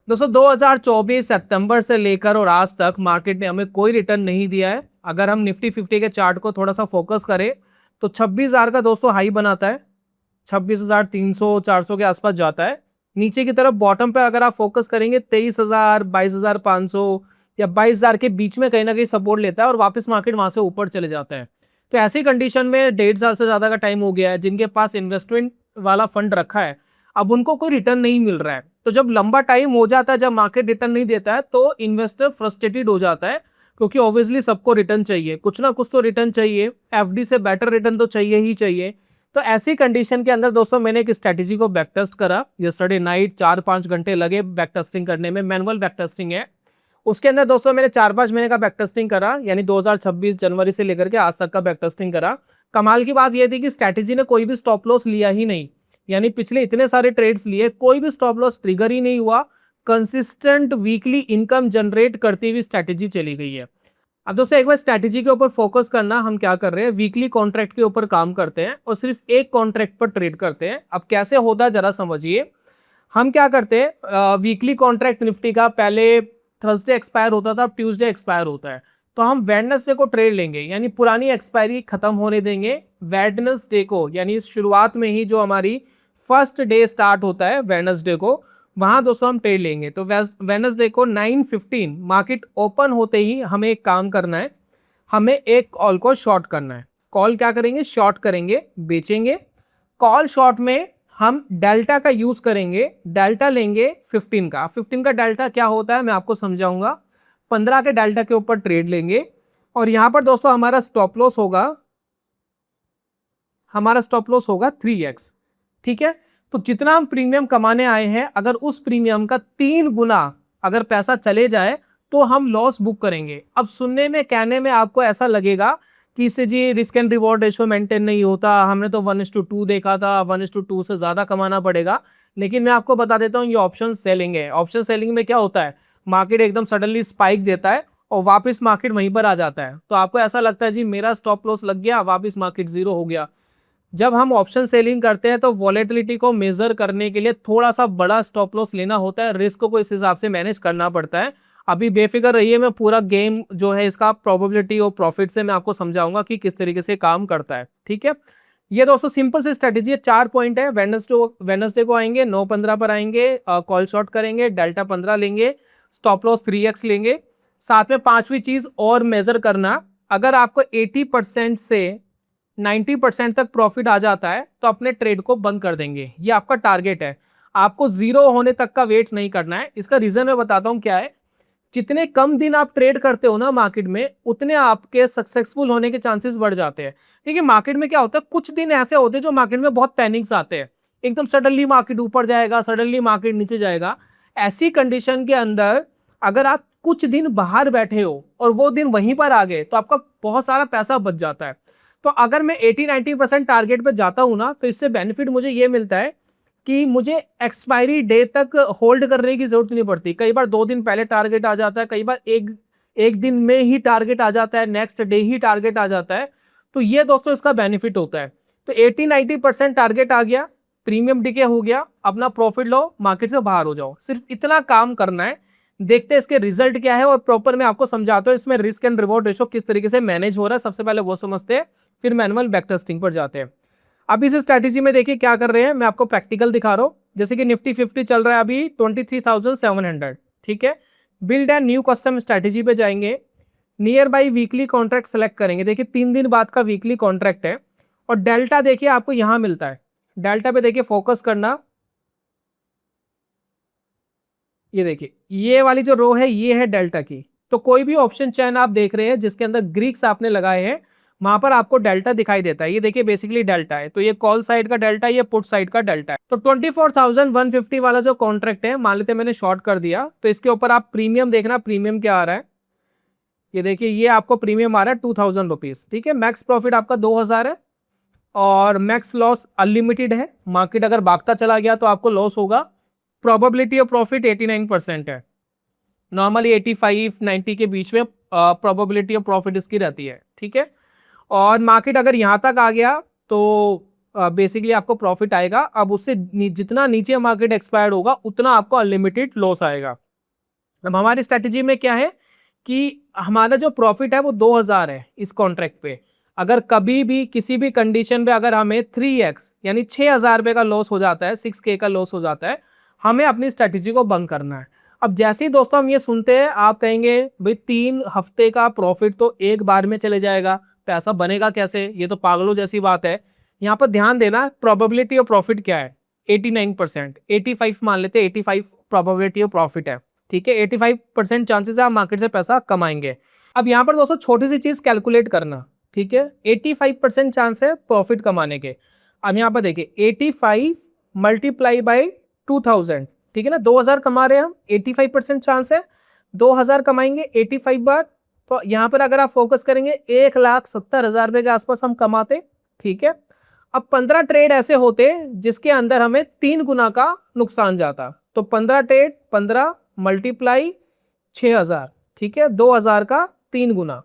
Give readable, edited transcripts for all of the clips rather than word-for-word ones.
दोस्तों 2024 सितंबर से लेकर और आज तक मार्केट ने हमें कोई रिटर्न नहीं दिया है। अगर हम निफ्टी 50 के चार्ट को थोड़ा सा फोकस करें तो 26,000 का दोस्तों हाई बनाता है, 26,300 400 के आसपास जाता है। नीचे की तरफ बॉटम पे अगर आप फोकस करेंगे 23,000 22,500 या 22,000 के बीच में कहीं ना कहीं सपोर्ट लेता है और वापस मार्केट वहां से ऊपर चले जाता है। तो ऐसी कंडीशन में 1.5 साल से ज्यादा का टाइम हो गया है, जिनके पास इन्वेस्टमेंट वाला फंड रखा है अब उनको कोई रिटर्न नहीं मिल रहा है। तो जब लंबा टाइम हो जाता है, जब मार्केट रिटर्न नहीं देता है तो इन्वेस्टर फ्रस्ट्रेटेड हो जाता है, क्योंकि ऑब्वियसली सबको रिटर्न चाहिए, कुछ ना कुछ तो रिटर्न चाहिए, एफडी से बेटर रिटर्न तो चाहिए ही चाहिए। तो ऐसी कंडीशन के अंदर दोस्तों मैंने एक स्ट्रेटेजी को बैक टेस्ट करा यस्टरडे नाइट, 4-5 घंटे लगे बैक टेस्टिंग करने में, मैनुअल बैक टेस्टिंग है। उसके अंदर दोस्तों मैंने 4-5 महीने का बैक टेस्टिंग करा, यानी 2026 जनवरी से लेकर के आज तक का बैक टेस्टिंग करा। कमाल की बात यह थी कि स्ट्रेटेजी ने कोई भी स्टॉप लॉस लिया ही नहीं, यानी पिछले इतने सारे ट्रेड्स लिए कोई भी स्टॉप लॉस ट्रिगर ही नहीं हुआ। कंसिस्टेंट वीकली इनकम जनरेट करती हुई स्ट्रैटेजी चली गई है। अब दोस्तों एक बार स्ट्रैटेजी के ऊपर फोकस करना, हम क्या कर रहे हैं, वीकली कॉन्ट्रैक्ट के ऊपर काम करते हैं और सिर्फ एक कॉन्ट्रैक्ट पर ट्रेड करते हैं। अब कैसे होता है जरा समझिए। हम क्या करते हैं, वीकली कॉन्ट्रैक्ट निफ्टी का पहले थर्सडे एक्सपायर होता था, अब ट्यूसडे एक्सपायर होता है। तो हम वेडनेसडे को ट्रेड लेंगे, यानी पुरानी एक्सपायरी खत्म होने देंगे वेडनेसडे को, यानी शुरुआत में ही जो हमारी फर्स्ट डे स्टार्ट होता है वेडनेसडे को, वहां दोस्तों हम ट्रेड लेंगे। तो वेडनेसडे को 9:15 मार्केट ओपन होते ही हमें एक काम करना है, हमें एक कॉल को शॉर्ट करना है। कॉल क्या करेंगे, शॉर्ट करेंगे, बेचेंगे। कॉल शॉर्ट में हम डेल्टा का यूज करेंगे, डेल्टा लेंगे 15 का। 15 का डेल्टा क्या होता है मैं आपको समझाऊंगा। 15 के डेल्टा के ऊपर ट्रेड लेंगे और यहां पर दोस्तों हमारा स्टॉप लॉस होगा, 3x। ठीक है, तो जितना हम प्रीमियम कमाने आए हैं, अगर उस प्रीमियम का 3 गुना अगर पैसा चले जाए तो हम लॉस बुक करेंगे। अब सुनने में कहने में आपको ऐसा लगेगा कि इससे जी risk and reward ratio maintain नहीं होता, हमने तो 1:2 देखा था, 1:2 से ज्यादा कमाना पड़ेगा। लेकिन मैं आपको बता देता हूँ ये ऑप्शन सेलिंग है। ऑप्शन सेलिंग में क्या होता है, मार्केट एकदम सडनली स्पाइक देता है और वापस मार्केट वहीं पर आ जाता है, तो आपको ऐसा लगता है जी मेरा स्टॉप लॉस लग गया, वापस मार्केट जीरो हो गया। जब हम ऑप्शन सेलिंग करते हैं तो वॉलेटिलिटी को मेजर करने के लिए थोड़ा सा बड़ा स्टॉप लॉस लेना होता है, रिस्क को इस हिसाब से मैनेज करना पड़ता है। अभी बेफिक्र रहिए, मैं पूरा गेम जो है इसका प्रोबेबिलिटी और प्रॉफिट से मैं आपको समझाऊंगा कि किस तरीके से काम करता है। ठीक है, ये दोस्तों सिंपल सी स्ट्रेटेजी है, 4 पॉइंट है। वेडनेसडे को आएंगे, 9:15 पर आएंगे, कॉल शॉर्ट करेंगे, डेल्टा 15 लेंगे, स्टॉप लॉस 3x लेंगे। साथ में पांचवी चीज और मेजर करना, अगर आपको 80% से 90% तक प्रॉफिट आ जाता है तो अपने ट्रेड को बंद कर देंगे, ये आपका टारगेट है। आपको जीरो होने तक का वेट नहीं करना है। इसका रीजन मैं बताता हूं क्या है। जितने कम दिन आप ट्रेड करते हो ना मार्केट में, उतने आपके सक्सेसफुल होने के चांसेस बढ़ जाते हैं। देखिए मार्केट में क्या होता है, कुछ दिन ऐसे होते हैं जो मार्केट में बहुत पैनिक्स आते हैं, एकदम सडनली मार्केट ऊपर जाएगा, सडनली मार्केट नीचे जाएगा। ऐसी कंडीशन के अंदर अगर आप कुछ दिन बाहर बैठे हो और वो दिन वहीं पर आ गए तो आपका बहुत सारा पैसा बच जाता है। तो अगर मैं 80-90% टारगेट पे जाता हूं ना, तो इससे बेनिफिट मुझे ये मिलता है कि मुझे एक्सपायरी डे तक होल्ड करने की जरूरत नहीं पड़ती। कई बार 2 दिन पहले टारगेट आ जाता है, कई बार एक दिन में ही टारगेट आ जाता है, नेक्स्ट डे ही टारगेट आ जाता है। तो ये दोस्तों इसका बेनिफिट होता है। तो 80-90% टारगेट आ गया, प्रीमियम डिके हो गया, अपना प्रॉफिट लो, मार्केट से बाहर हो जाओ, सिर्फ इतना काम करना है। देखते हैं इसके रिजल्ट क्या है और प्रॉपर मैं आपको समझाता हूं इसमें रिस्क एंड रिवॉर्ड रेशो किस तरीके से मैनेज हो रहा है। सबसे पहले वो समझते हैं, फिर मैनुअल बैक टेस्टिंग पर जाते हैं। अब इस स्ट्रैटेजी में देखिए क्या कर रहे हैं, मैं आपको प्रैक्टिकल दिखा रहा हूं। जैसे कि निफ्टी 50 चल रहा है अभी 23,700। ठीक है, build and new custom strategy पे जाएंगे, near by weekly contract select करेंगे। देखिए 3 दिन बाद का वीकली कॉन्ट्रैक्ट है और डेल्टा देखिए आपको यहां मिलता है। डेल्टा पे देखिए फोकस करना, ये देखिए ये वाली जो रो है ये है डेल्टा की। तो कोई भी ऑप्शन चैन आप देख रहे हैं जिसके अंदर ग्रीक्स आपने लगाए हैं, वहां पर आपको डेल्टा दिखाई देता है। ये देखिए बेसिकली डेल्टा है, तो ये कॉल साइड का डेल्टा है, ये पुट साइड का डेल्टा है। तो 24,150 वाला जो कॉन्ट्रैक्ट है, मान लेते मैंने शॉर्ट कर दिया, तो इसके ऊपर आप प्रीमियम देखना, प्रीमियम क्या आ रहा है। ये देखिए ये आपको प्रीमियम आ रहा है 2,000 रुपीज। ठीक है, मैक्स प्रॉफिट आपका 2,000 है और मैक्स लॉस अनलिमिटेड है। मार्केट अगर भागता चला गया तो आपको लॉस होगा। प्रोबेबिलिटी ऑफ प्रॉफिट 89% है, नॉर्मली 85-90 के बीच में प्रोबेबिलिटी ऑफ प्रॉफिट इसकी रहती है। ठीक है, और मार्केट अगर यहां तक आ गया तो बेसिकली आपको प्रॉफिट आएगा। अब उससे जितना नीचे मार्केट एक्सपायर्ड होगा उतना आपको अनलिमिटेड लॉस आएगा। अब हमारी स्ट्रेटेजी में क्या है कि हमारा जो प्रॉफिट है वो 2000 है इस कॉन्ट्रैक्ट पे। अगर कभी भी किसी भी कंडीशन पे अगर हमें 3x यानी 6000 रुपये का लॉस हो जाता है, 6K का लॉस हो जाता है, हमें अपनी स्ट्रेटेजी को बंद करना है। अब जैसे ही दोस्तों हम ये सुनते हैं, आप कहेंगे भाई 3 हफ्ते का प्रॉफिट तो एक बार में चले जाएगा, पैसा बनेगा कैसे, ये तो पागलों जैसी बात है। यहाँ पर ध्यान देना, प्रोबेबिलिटी ऑफ प्रॉफिट क्या है, 89%, 85 मान लेते हैं, 85 प्रोबेबिलिटी ऑफ प्रॉफिट है, ठीक है। 85% चांसेस है आप मार्केट से पैसा कमाएंगे। अब यहाँ पर दोस्तों छोटी सी चीज कैलकुलेट करना, ठीक है। 85% चांस है प्रॉफिट कमाने के। अब यहाँ पर देखिए 85 मल्टीप्लाई बाई 2000, ठीक है ना, 2000 कमा रहे हैं हम, 85% चांस है 2000 कमाएंगे 85 बार। तो यहाँ पर अगर आप फोकस करेंगे 1,70,000 रुपए के आसपास हम कमाते, ठीक है। अब 15 ट्रेड ऐसे होते जिसके अंदर हमें 3 गुना का नुकसान जाता। तो 15 ट्रेड, 15 मल्टीप्लाई 6000, ठीक है, 2000 का 3 गुना।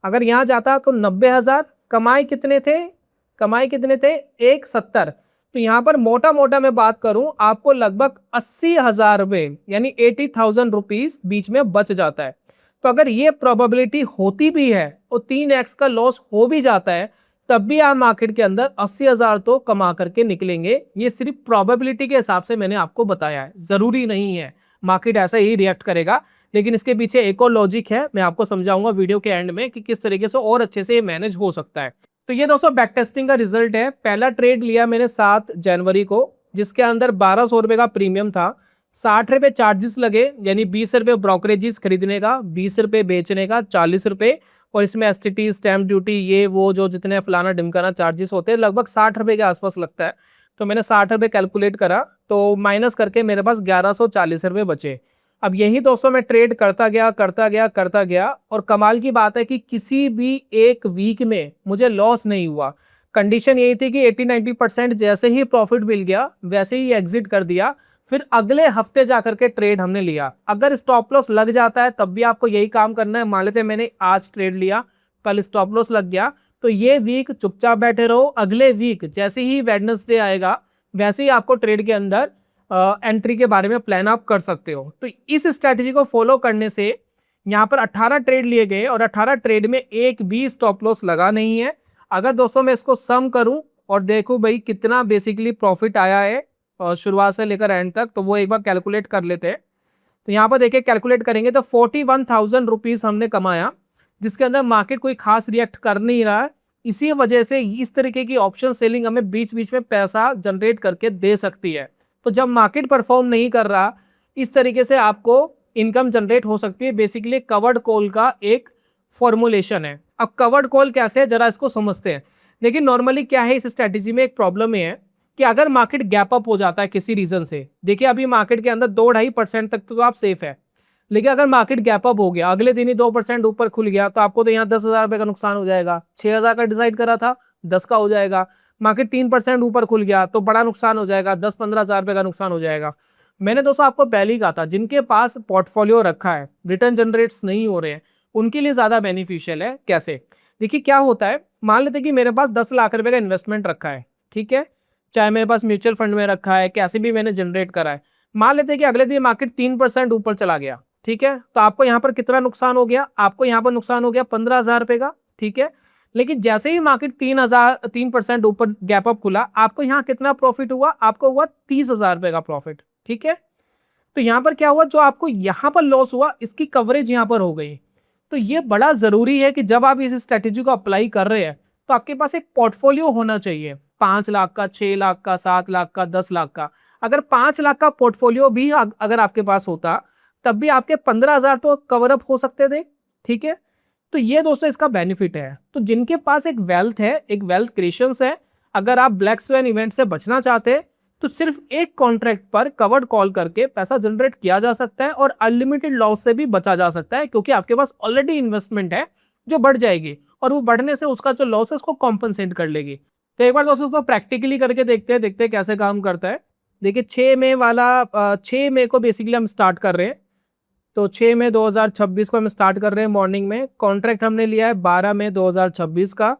अगर यहाँ जाता तो 90,000, कमाए कितने थे, 170। तो यहाँ पर मोटा मोटा मैं बात करूं, आपको लगभग 80,000 रुपए यानी 80,000 रुपीज बीच में बच जाता है। तो अगर ये प्रोबेबिलिटी होती भी है और 3x का लॉस हो भी जाता है, तब भी आप मार्केट के अंदर 80,000 तो कमा करके निकलेंगे। ये सिर्फ प्रोबेबिलिटी के हिसाब से मैंने आपको बताया है, जरूरी नहीं है मार्केट ऐसा ही रिएक्ट करेगा, लेकिन इसके पीछे एक और लॉजिक है, मैं आपको समझाऊंगा वीडियो के एंड में कि किस तरीके से और अच्छे से मैनेज हो सकता है। तो ये दोस्तों बैक टेस्टिंग का रिजल्ट है। पहला ट्रेड लिया मैंने 7 जनवरी को, जिसके अंदर 1200 रुपए का प्रीमियम था, 60 रुपए चार्जेस लगे, यानी 20 रुपए ब्रोकरेजेस खरीदने का, 20 रुपए बेचने का, 40 रुपए, और इसमें STT, स्टैम्प ड्यूटी, ये वो जो जितने फलाना ढिमकाना चार्जेस होते हैं, लगभग 60 रुपए के आसपास लगता है। तो मैंने 60 रुपए कैलकुलेट करा, तो माइनस करके मेरे पास 1140 रुपए बचे। अब यही दोस्तों मैं ट्रेड करता गया, और कमाल की बात है कि किसी भी एक वीक में मुझे लॉस नहीं हुआ। कंडीशन यही थी कि 80-90% जैसे ही प्रॉफिट मिल गया वैसे ही एग्जिट कर दिया, फिर अगले हफ्ते जाकर के ट्रेड हमने लिया। अगर स्टॉप लॉस लग जाता है तब भी आपको यही काम करना है। मान लेते मैंने आज ट्रेड लिया, कल स्टॉप लॉस लग गया, तो ये वीक चुपचाप बैठे रहो, अगले वीक जैसे ही वेडनेसडे आएगा वैसे ही आपको ट्रेड के अंदर एंट्री के बारे में प्लान आप कर सकते हो। तो इस स्ट्रैटेजी को फॉलो करने से यहाँ पर 18 ट्रेड लिए गए और 18 ट्रेड में एक भी स्टॉप लॉस लगा नहीं है। अगर दोस्तों मैं इसको सम करूं और देखूं भाई कितना बेसिकली प्रॉफिट आया है और शुरुआत से लेकर एंड तक, तो वो एक बार कैलकुलेट कर लेते हैं। तो यहाँ पर देखिए कैलकुलेट करेंगे तो 41,000 रुपीज हमने कमाया, जिसके अंदर मार्केट कोई खास रिएक्ट कर नहीं रहा है। इसी वजह से इस तरीके की ऑप्शन सेलिंग हमें बीच बीच में पैसा जनरेट करके दे सकती है। तो जब मार्केट परफॉर्म नहीं कर रहा, इस तरीके से आपको इनकम जनरेट हो सकती है। बेसिकली कवर्ड कॉल का एक फॉर्मुलेशन है। अब कवर्ड कॉल कैसे है जरा इसको समझते हैं। लेकिन नॉर्मली क्या है, इस स्ट्रैटेजी में एक प्रॉब्लम है कि अगर मार्केट गैप अप हो जाता है किसी रीजन से, देखिए अभी मार्केट के अंदर 2-2.5% तक तो आप सेफ है, लेकिन अगर मार्केट गैप अप हो गया, अगले दिन ही 2% ऊपर खुल गया, तो आपको तो यहाँ 10,000 रुपए का नुकसान हो जाएगा। 6,000 का डिसाइड करा था, 10 का हो जाएगा। मार्केट 3% ऊपर खुल गया तो बड़ा नुकसान हो जाएगा, 10-15 हजार रुपए का नुकसान हो जाएगा। मैंने दोस्तों आपको पहले ही कहा था, जिनके पास पोर्टफोलियो रखा है, रिटर्न जनरेट्स नहीं हो रहे हैं, उनके लिए ज्यादा बेनिफिशियल है। कैसे, देखिए क्या होता है, मान लेते कि मेरे पास 10 लाख रुपए का इन्वेस्टमेंट रखा है, ठीक है, चाहे मेरे पास म्यूचुअल फंड में रखा है, कैसे भी मैंने जनरेट करा है। मान लेते कि अगले दिन मार्केट 3% ऊपर चला गया, ठीक है, तो आपको यहाँ पर कितना नुकसान हो गया, आपको यहाँ पर नुकसान हो गया 15,000 रुपए का, ठीक है। लेकिन जैसे ही मार्केट 3% ऊपर गैप अप खुला, आपको यहाँ कितना प्रॉफिट हुआ, आपको हुआ 30,000 रुपए का प्रॉफिट, ठीक है। तो यहाँ पर क्या हुआ, जो आपको यहाँ पर लॉस हुआ इसकी कवरेज यहाँ पर हो गई। तो ये बड़ा जरूरी है कि जब आप इस स्ट्रेटेजी को अप्लाई कर रहे हैं तो आपके पास एक पोर्टफोलियो होना चाहिए, 5 लाख का, 6 लाख का, 7 लाख का, 10 लाख का। अगर 5 लाख का पोर्टफोलियो भी अगर आपके पास होता, तब भी आपके 15,000 तो कवर अप हो सकते थे, ठीक है। तो ये दोस्तों इसका बेनिफिट है। तो जिनके पास एक वेल्थ है, एक वेल्थ क्रिएशंस है, अगर आप ब्लैक स्वैन इवेंट से बचना चाहते हैं तो सिर्फ एक कॉन्ट्रैक्ट पर कवर्ड कॉल करके पैसा जनरेट किया जा सकता है और अनलिमिटेड लॉस से भी बचा जा सकता है, क्योंकि आपके पास ऑलरेडी इन्वेस्टमेंट है जो बढ़ जाएगी और वो बढ़ने से उसका जो लॉस है उसको कॉम्पनसेट कर लेगी। तो एक बार दोस्तों उसको प्रैक्टिकली करके देखते हैं कैसे काम करता है। देखिए 6 मई को बेसिकली हम स्टार्ट कर रहे हैं। तो 6 मई 2026 को हम स्टार्ट कर रहे हैं मॉर्निंग में। कॉन्ट्रैक्ट हमने लिया है 12 मई 2026 का,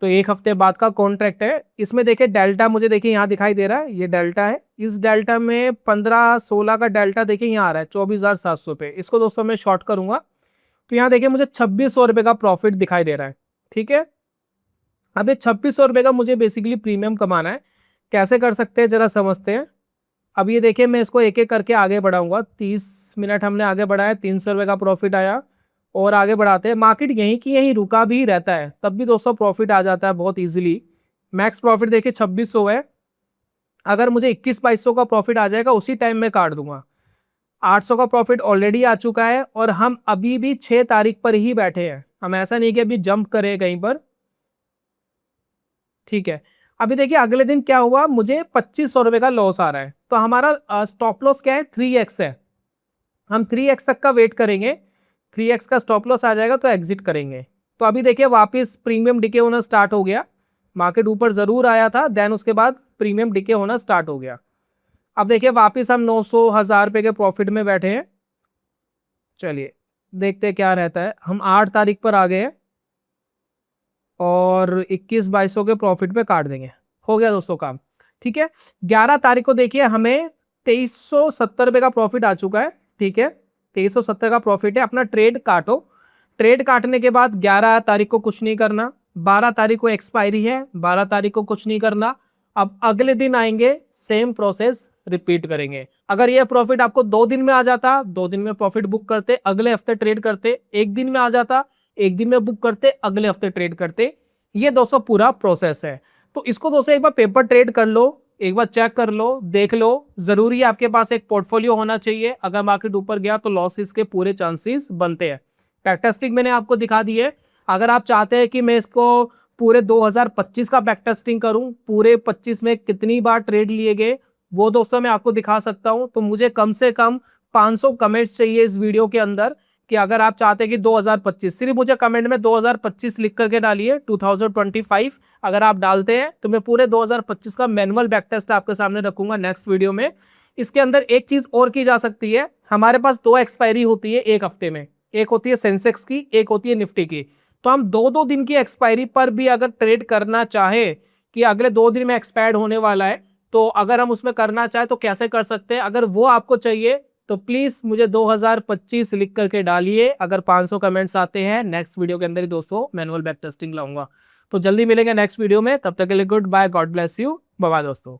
तो एक हफ्ते बाद का कॉन्ट्रैक्ट है। इसमें देखिए डेल्टा मुझे देखिए यहाँ दिखाई दे रहा है, ये डेल्टा है। इस डेल्टा में 15-16 का डेल्टा देखिए यहाँ आ रहा है 24,700 पे। इसको दोस्तों मैं शॉर्ट करूंगा तो यहाँ देखिए मुझे 2600 रुपए का प्रॉफिट दिखाई दे रहा है। ठीक है, अब ये 2600 रुपए का मुझे बेसिकली प्रीमियम कमाना है। कैसे कर सकते हैं जरा समझते हैं। अब ये देखिए मैं इसको एक एक करके आगे बढ़ाऊंगा। 30 मिनट हमने आगे बढ़ाया, 300 रुपए का प्रॉफिट आया। और आगे बढ़ाते हैं, मार्केट यहीं की यहीं रुका भी रहता है तब भी दोस्तों प्रॉफिट आ जाता है बहुत इजीली। मैक्स प्रॉफिट देखिए 2600 है। अगर मुझे 21-2200 का प्रॉफिट आ जाएगा उसी टाइम में काट दूंगा। 800 का प्रॉफिट ऑलरेडी आ चुका है और हम अभी भी 6 तारीख पर ही बैठे हैं, हम ऐसा नहीं कि अभी जंप करें कहीं पर। ठीक है, अभी देखिए अगले दिन क्या हुआ, मुझे 2500 रुपए का लॉस आ रहा है। तो हमारा स्टॉप लॉस क्या है, 3x है। हम 3x तक का वेट करेंगे, 3x का स्टॉप लॉस आ जाएगा तो एग्जिट करेंगे। तो अभी देखिए वापस प्रीमियम डिके होना स्टार्ट हो गया। मार्केट ऊपर जरूर आया था, देन उसके बाद प्रीमियम डिके होना स्टार्ट हो गया। अब देखिए वापस हम 900 1000 रुपए के प्रॉफिट में बैठे हैं। चलिए देखते हैं क्या रहता है। हम 8 तारीख पर आ गए हैं और 21-2200 के प्रॉफिट पे काट देंगे। हो गया दोस्तों काम। ठीक है, 11 तारीख को देखिए हमें 2370 रुपए का प्रॉफिट आ चुका है। ठीक है, 2370 का प्रॉफिट है। अपना ट्रेड काटो। ट्रेड काटने के बाद 11 तारीख को कुछ नहीं करना, 12 तारीख को एक्सपायरी है, 12 तारीख को कुछ नहीं करना। अब अगले दिन आएंगे, सेम प्रोसेस रिपीट करेंगे। अगर ये प्रॉफिट आपको 2 दिन में आ जाता, 2 दिन में प्रॉफिट बुक करते, अगले हफ्ते ट्रेड करते। 1 दिन में आ जाता, 1 दिन में बुक करते, अगले हफ्ते ट्रेड करते। ये दोस्तों पूरा प्रोसेस है। तो इसको दोस्तों एक बार पेपर ट्रेड कर लो, एक बार चेक कर लो, देख लो। जरूरी है आपके पास एक पोर्टफोलियो होना चाहिए। अगर मार्केट ऊपर गया तो लॉसेस के पूरे चांसेस बनते हैं। बैकटेस्टिंग मैंने आपको दिखा दी है। अगर आप चाहते हैं कि मैं इसको पूरे 2025 का बैकटेस्टिंग करूं, पूरे 25 में कितनी बार ट्रेड लिए गए वो दोस्तों मैं आपको दिखा सकता हूं। तो मुझे कम से कम 500 कमेंट्स चाहिए इस वीडियो के अंदर कि अगर आप चाहते हैं कि 2025, सिर्फ मुझे कमेंट में 2025 लिख करके डालिए, 2025 अगर आप डालते हैं तो मैं पूरे 2025 का मैनुअल बैक टेस्ट आपके सामने रखूंगा नेक्स्ट वीडियो में। इसके अंदर एक चीज और की जा सकती है, हमारे पास 2 एक्सपायरी होती है एक हफ्ते में, एक होती है सेंसेक्स की, एक होती है निफ्टी की। तो हम 2-2 दिन की एक्सपायरी पर भी अगर ट्रेड करना चाहे कि अगले 2 दिन में एक्सपायर्ड होने वाला है, तो अगर हम उसमें करना चाहे तो कैसे कर सकते हैं। अगर वो आपको चाहिए तो प्लीज मुझे 2025 लिख करके डालिए। अगर 500 कमेंट्स आते हैं नेक्स्ट वीडियो के अंदर ही दोस्तों मैनुअल बैक टेस्टिंग लाऊंगा। तो जल्दी मिलेंगे नेक्स्ट वीडियो में, तब तक के लिए good bye, God bless you, bye bye दोस्तों।